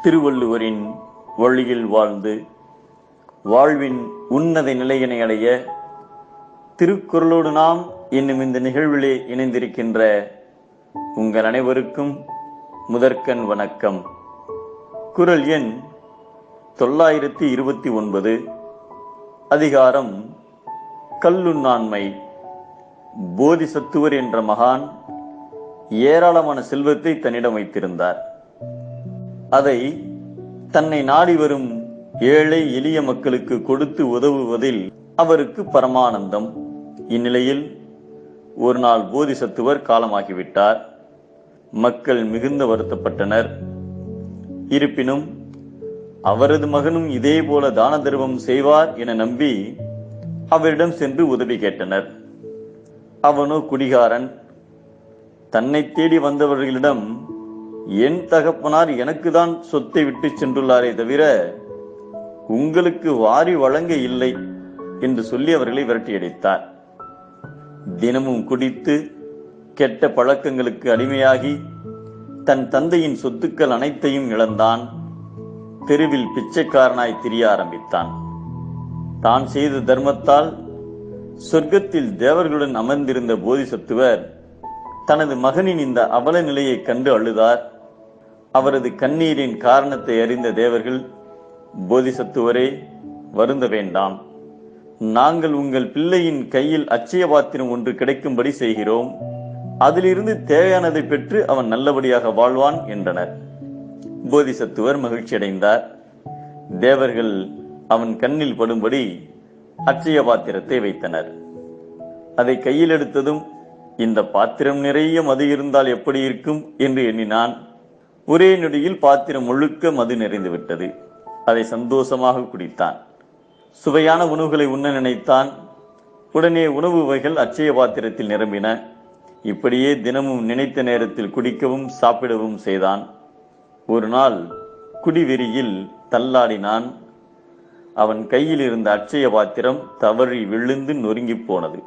திருவள்ளுவரின் வழியில் வாழ்ந்து வாழ்வின் உன்னத நிலையினை அடைய திருக்குறளோடு நாம் என்னும் இந்த நிகழ்விலே இணைந்திருக்கின்ற உங்கள் அனைவருக்கும் முதற்கண் வணக்கம். குறள் எண் 929, அதிகாரம் கல்லுண்ணாண்மை. போதிசத்துவர் என்ற மகான் ஏராளமான செல்வத்தை தன்னிடம் வைத்திருந்தார். அதை தன்னை நாடி வரும் ஏழை எளிய மக்களுக்கு கொடுத்து உதவுவதில் அவருக்கு பரமானந்தம். இந்நிலையில் ஒரு நாள் போதிசத்துவர் காலமாகிவிட்டார். மக்கள் மிகுந்த வருத்தப்பட்டனர். இருப்பினும் அவரது மகனும் இதே போல தான தர்மம் செய்வார் என நம்பி அவரிடம் சென்று உதவி கேட்டனர். அவனோ குடிகாரன். தன்னை தேடி வந்தவர்களிடம், என் தகப்பனார் எனக்கு தான் சொத்தை விட்டு சென்றுள்ளாரே தவிர உங்களுக்கு வாரி வழங்க இல்லை என்று சொல்லி அவர்களை விரட்டியடித்தார். தினமும் குடித்து கெட்ட பழக்கங்களுக்கு அடிமையாகி தன் தந்தையின் சொத்துக்கள் அனைத்தையும் இழந்தான். தெருவில் பிச்சைக்காரனாய் திரிய ஆரம்பித்தான். தான் செய்த தர்மத்தால் சொர்க்கத்தில் தேவர்களுடன் அமர்ந்திருந்த போதிசத்துவர் தனது மகனின் இந்த அவல நிலையை கண்டு அழுதார். அவரது கண்ணீரின் காரணத்தை அறிந்த தேவர்கள், போதிசத்துவரே, வருந்த வேண்டாம், நாங்கள் உங்கள் பிள்ளையின் கையில் அட்சய பாத்திரம் ஒன்று கிடைக்கும்படி செய்கிறோம். அதிலிருந்து தேவையானதை பெற்று அவன் நல்லபடியாக வாழ்வான் என்றனர். போதிசத்துவர் மகிழ்ச்சி அடைந்தார். தேவர்கள் அவன் கண்ணில் படும்படி அட்சய பாத்திரத்தை வைத்தனர். அதை கையில் எடுத்ததும், இந்த பாத்திரம் நிறைய மது இருந்தால் எப்படி இருக்கும் என்று எண்ணினான். ஒரே நொடியில் பாத்திரம் முழுக்க மது நிறைந்து விட்டது. அதை சந்தோஷமாக குடித்தான். சுவையான உணவுகளை உண்ண நினைத்தான். உடனே உணவு வகைகள் அட்சய பாத்திரத்தில் நிரம்பின. இப்படியே தினமும் நினைத்த நேரத்தில் குடிக்கவும் சாப்பிடவும் செய்தான். ஒரு நாள் குடிவெறியில் தள்ளாடினான். அவன் கையில் இருந்த அட்சய பாத்திரம் தவறி விழுந்து நொறுங்கி போனது.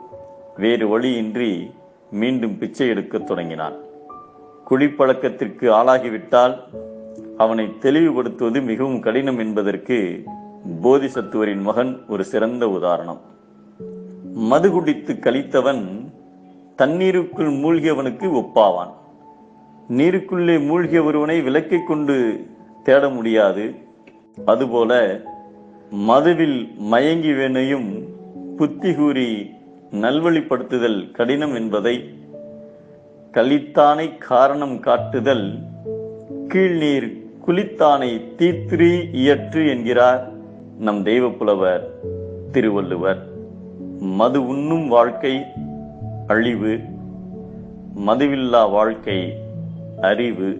வேறு வழியின்றி மீண்டும் பிச்சை எடுக்க தொடங்கினான். குடிப்பழக்கத்திற்கு ஆளாகிவிட்டால் அவனை தெளிவுபடுத்துவது மிகவும் கடினம் என்பதற்கு போதிசத்துவரின் மகன் ஒரு சிறந்த உதாரணம். மது குடித்து கழித்தவன் தண்ணீருக்குள் மூழ்கியவனுக்கு ஒப்பாவான். நீருக்குள்ளே மூழ்கிய ஒருவனை விளக்கை கொண்டு தேட முடியாது. அதுபோல மதுவில் மயங்கியவனையும் புத்தி கூறி நல்வழிப்படுத்துதல் கடினம் என்பதை கலித்தானை காரணம் காட்டுதல் கீழ்நீர் குளித்தானை தீத்திரி இயற்று என்கிறார் நம் தெய்வ புலவர் திருவள்ளுவர். மது உண்ணும் வாழ்க்கை அழிவு, மதுவில்லா வாழ்க்கை அறிவு.